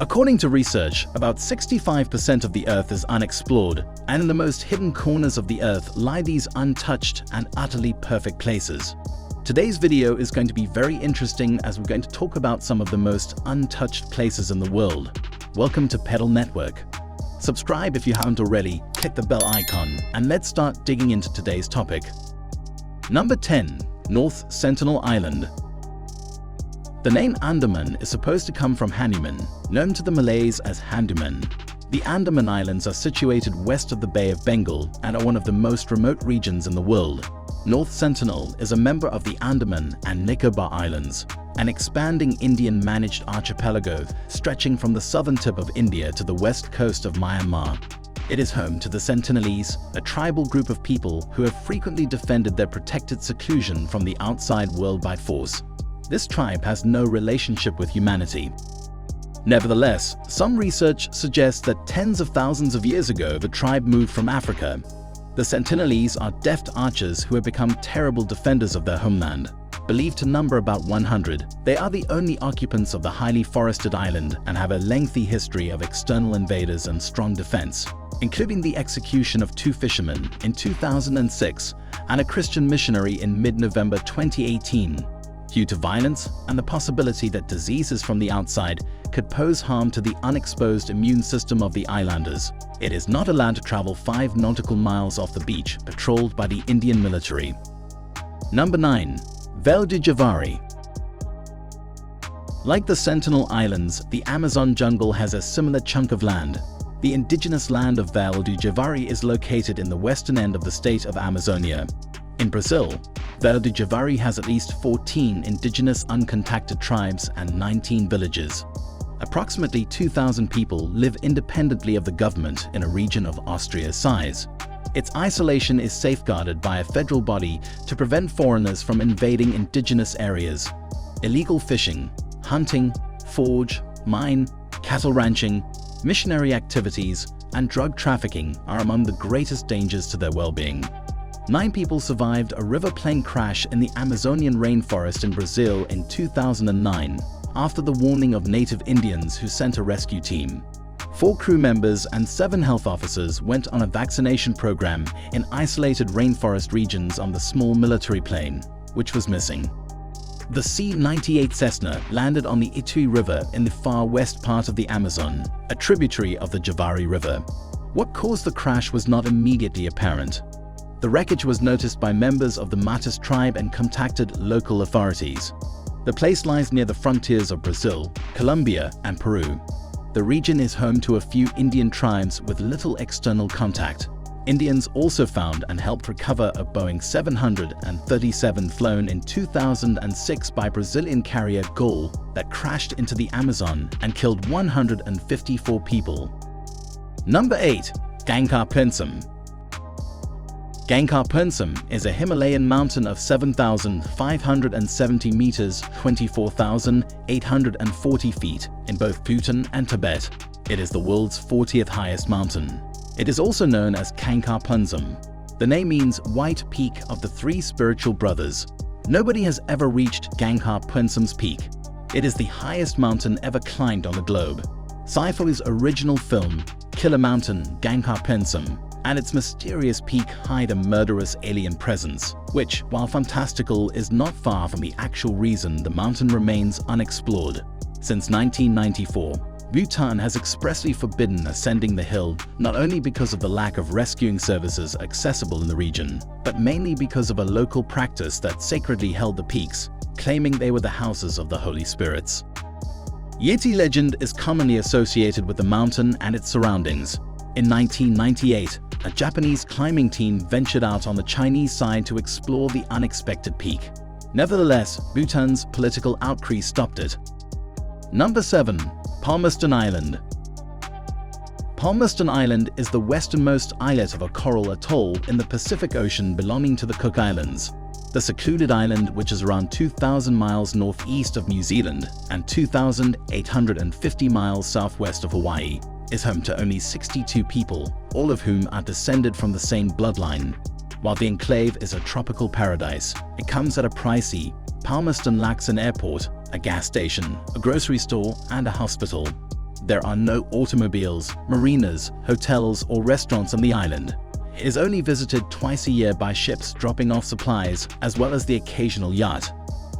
According to research, about 65% of the Earth is unexplored, and in the most hidden corners of the Earth lie these untouched and utterly perfect places. Today's video is going to be very interesting as we're going to talk about some of the most untouched places in the world. Welcome to Pedal Network. Subscribe if you haven't already, click the bell icon, and let's start digging into today's topic. Number 10. North Sentinel Island. The name Andaman is supposed to come from Hanuman, known to the Malays as Handuman. The Andaman Islands are situated west of the Bay of Bengal and are one of the most remote regions in the world. North Sentinel is a member of the Andaman and Nicobar Islands, an expanding Indian-managed archipelago stretching from the southern tip of India to the west coast of Myanmar. It is home to the Sentinelese, a tribal group of people who have frequently defended their protected seclusion from the outside world by force. This tribe has no relationship with humanity. Nevertheless, some research suggests that tens of thousands of years ago the tribe moved from Africa. The Sentinelese are deft archers who have become terrible defenders of their homeland. Believed to number about 100, they are the only occupants of the highly forested island and have a lengthy history of external invaders and strong defense, including the execution of 2 fishermen in 2006 and a Christian missionary in mid-November 2018. Due to violence and the possibility that diseases from the outside could pose harm to the unexposed immune system of the islanders, it is not allowed to travel 5 nautical miles off the beach patrolled by the Indian military. Number 9. Vale Do Javari. Like the Sentinel Islands, the Amazon jungle has a similar chunk of land. The indigenous land of Vale Do Javari is located in the western end of the state of Amazonia. In Brazil, Vale Do Javari has at least 14 indigenous uncontacted tribes and 19 villages. Approximately 2,000 people live independently of the government in a region of Austria's size. Its isolation is safeguarded by a federal body to prevent foreigners from invading indigenous areas. Illegal fishing, hunting, forge, mine, cattle ranching, missionary activities, and drug trafficking are among the greatest dangers to their well-being. 9 people survived a river plane crash in the Amazonian rainforest in Brazil in 2009 after the warning of native Indians who sent a rescue team. 4 crew members and 7 health officers went on a vaccination program in isolated rainforest regions on the small military plane, which was missing. The C-98 Cessna landed on the Itui River in the far west part of the Amazon, a tributary of the Javari River. What caused the crash was not immediately apparent. The wreckage was noticed by members of the Matas tribe and contacted local authorities. The place lies near the frontiers of Brazil, Colombia, and Peru. The region is home to a few Indian tribes with little external contact. Indians also found and helped recover a Boeing 737 flown in 2006 by Brazilian carrier Gol that crashed into the Amazon and killed 154 people. Number 8. Gangkhar Puensum. Gangkhar Puensum is a Himalayan mountain of 7,570 meters, 24,840 feet in both Bhutan and Tibet. It is the world's 40th highest mountain. It is also known as Gangkhar Puensum. The name means White Peak of the 3 spiritual brothers. Nobody has ever reached Gangkhar Puensum's peak. It is the highest mountain ever climbed on the globe. Sci-fi's original film, Killer Mountain Gangkhar Puensum, and its mysterious peak hide a murderous alien presence, which, while fantastical, is not far from the actual reason the mountain remains unexplored. Since 1994, Bhutan has expressly forbidden ascending the hill, not only because of the lack of rescuing services accessible in the region, but mainly because of a local practice that sacredly held the peaks, claiming they were the houses of the holy spirits. Yeti legend is commonly associated with the mountain and its surroundings. In 1998, a Japanese climbing team ventured out on the Chinese side to explore the unexpected peak. Nevertheless, Bhutan's political outcry stopped it. Number 7. Palmerston Island. Palmerston Island is the westernmost islet of a coral atoll in the Pacific Ocean belonging to the Cook Islands. The secluded island, which is around 2,000 miles northeast of New Zealand and 2,850 miles southwest of Hawaii, is home to only 62 people, all of whom are descended from the same bloodline. While the enclave is a tropical paradise, it comes at a pricey. Palmerston lacks an airport, a gas station, a grocery store, and a hospital. there are no automobiles, marinas, hotels, or restaurants on the island. It is only visited twice a year by ships dropping off supplies, as well as the occasional yacht.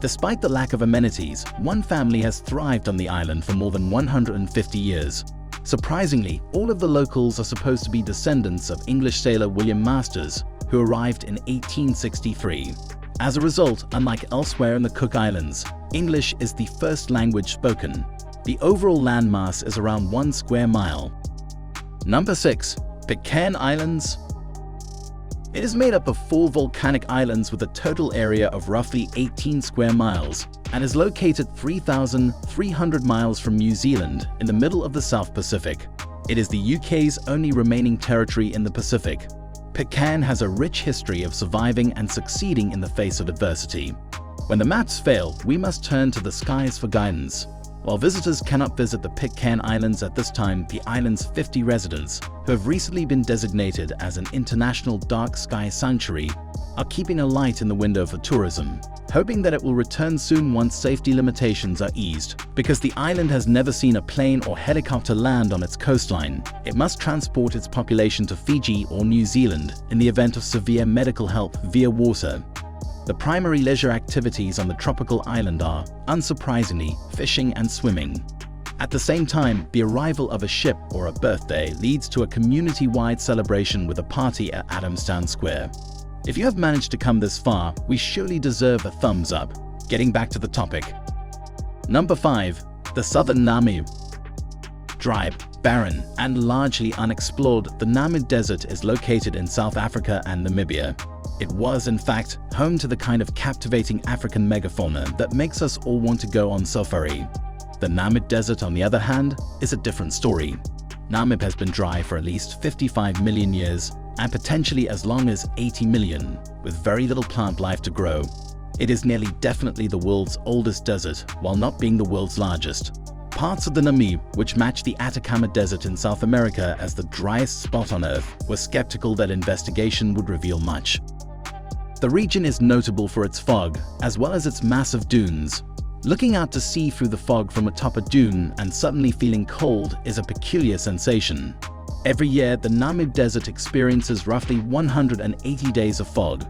Despite the lack of amenities, one family has thrived on the island for more than 150 years. Surprisingly, all of the locals are supposed to be descendants of English sailor William Masters, who arrived in 1863. As a result, unlike elsewhere in the Cook Islands, English is the first language spoken. The overall landmass is around 1 square mile. Number 6. Pitcairn Islands. It is made up of 4 volcanic islands with a total area of roughly 18 square miles and is located 3,300 miles from New Zealand in the middle of the South Pacific. It is the UK's only remaining territory in the Pacific. Pitcairn has a rich history of surviving and succeeding in the face of adversity. When the maps fail, we must turn to the skies for guidance. While visitors cannot visit the Pitcairn Islands at this time, the island's 50 residents, who have recently been designated as an international dark sky sanctuary, are keeping a light in the window for tourism, hoping that it will return soon once safety limitations are eased. Because the island has never seen a plane or helicopter land on its coastline, it must transport its population to Fiji or New Zealand in the event of severe medical help via water. The primary leisure activities on the tropical island are, unsurprisingly, fishing and swimming. At the same time, the arrival of a ship or a birthday leads to a community-wide celebration with a party at Adamstown Square. If you have managed to come this far, we surely deserve a thumbs up. Getting back to the topic. Number 5. The Southern Namib. Dry, barren, and largely unexplored, the Namib Desert is located in South Africa and Namibia. It was, in fact, home to the kind of captivating African megafauna that makes us all want to go on safari. The Namib Desert, on the other hand, is a different story. Namib has been dry for at least 55 million years, and potentially as long as 80 million, with very little plant life to grow. It is nearly definitely the world's oldest desert, while not being the world's largest. Parts of the Namib, which match the Atacama Desert in South America as the driest spot on Earth, were skeptical that investigation would reveal much. The region is notable for its fog, as well as its massive dunes. Looking out to sea through the fog from atop a dune and suddenly feeling cold is a peculiar sensation. Every year, the Namib Desert experiences roughly 180 days of fog.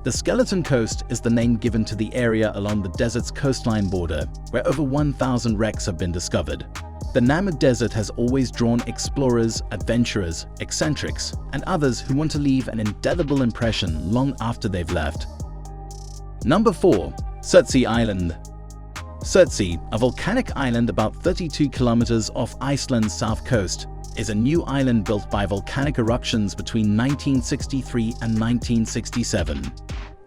The Skeleton Coast is the name given to the area along the desert's coastline border, where over 1,000 wrecks have been discovered. The Namib Desert has always drawn explorers, adventurers, eccentrics, and others who want to leave an indelible impression long after they've left. Number 4. Surtsey Island. Surtsey, a volcanic island about 32 kilometers off Iceland's south coast, is a new island built by volcanic eruptions between 1963 and 1967.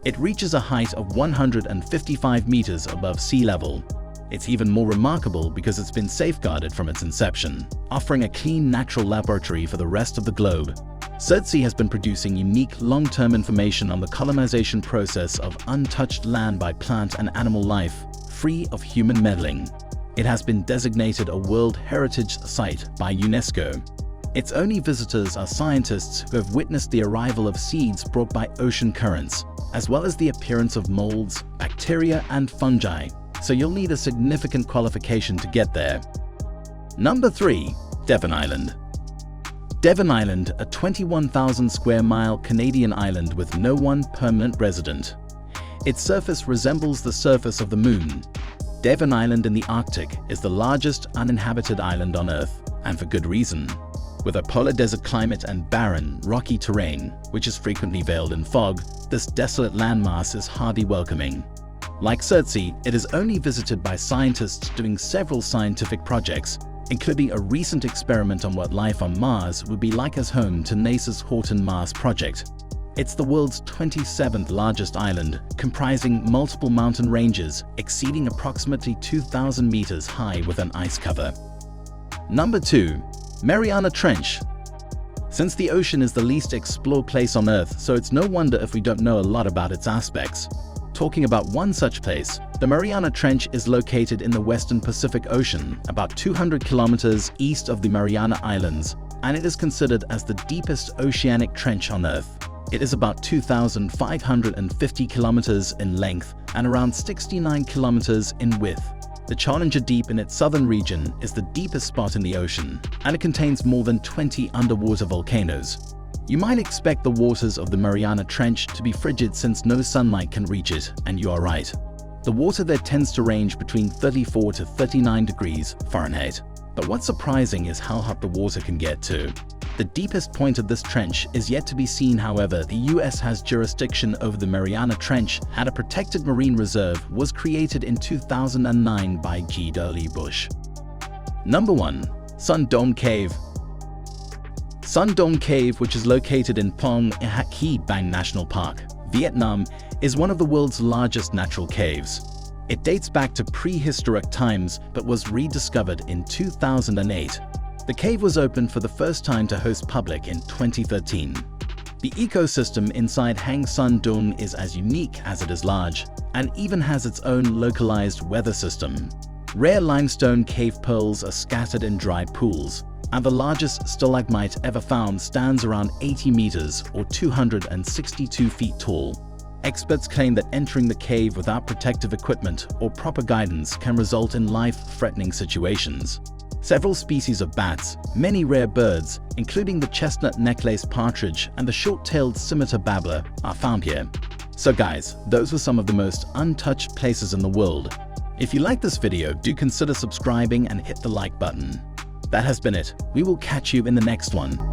It reaches a height of 155 meters above sea level. It's even more remarkable because it's been safeguarded from its inception, offering a clean natural laboratory for the rest of the globe. Surtsey has been producing unique long-term information on the colonization process of untouched land by plant and animal life, free of human meddling. It has been designated a World Heritage Site by UNESCO. Its only visitors are scientists who have witnessed the arrival of seeds brought by ocean currents, as well as the appearance of molds, bacteria, and fungi. So you'll need a significant qualification to get there. Number 3. Devon Island. Devon Island, a 21,000 square mile Canadian island with no one permanent resident. Its surface resembles the surface of the Moon. Devon Island in the Arctic is the largest uninhabited island on Earth, and for good reason. With a polar desert climate and barren, rocky terrain, which is frequently veiled in fog, this desolate landmass is hardly welcoming. Like Surtsey, it is only visited by scientists doing several scientific projects, including a recent experiment on what life on Mars would be like as home to NASA's Horton Mars project. It's the world's 27th largest island, comprising multiple mountain ranges exceeding approximately 2,000 meters high with an ice cover. Number 2. Mariana Trench. Since the ocean is the least explored place on Earth, so it's no wonder if we don't know a lot about its aspects. Talking about one such place, the Mariana Trench is located in the western Pacific Ocean, about 200 kilometers east of the Mariana Islands, and it is considered as the deepest oceanic trench on Earth. It is about 2,550 kilometers in length and around 69 kilometers in width. The Challenger Deep in its southern region is the deepest spot in the ocean, and it contains more than 20 underwater volcanoes. You might expect the waters of the Mariana Trench to be frigid since no sunlight can reach it, and you are right. The water there tends to range between 34 to 39 degrees Fahrenheit. But what's surprising is how hot the water can get too. The deepest point of this trench is yet to be seen. However, the US has jurisdiction over the Mariana Trench, and a protected marine reserve was created in 2009 by G. W. Bush. Number 1. Son Doong Cave. Son Doong Cave, which is located in Phong Nha Bang National Park, Vietnam, is one of the world's largest natural caves. It dates back to prehistoric times but was rediscovered in 2008. The cave was opened for the first time to host public in 2013. The ecosystem inside Hang Son Doong is as unique as it is large, and even has its own localized weather system. Rare limestone cave pearls are scattered in dry pools, and the largest stalagmite ever found stands around 80 meters or 262 feet tall. Experts claim that entering the cave without protective equipment or proper guidance can result in life-threatening situations. Several species of bats, many rare birds, including the chestnut necklace partridge and the short-tailed scimitar babbler, are found here. So guys, those were some of the most untouched places in the world. If you like this video, do consider subscribing and hit the like button. That has been it. We will catch you in the next one.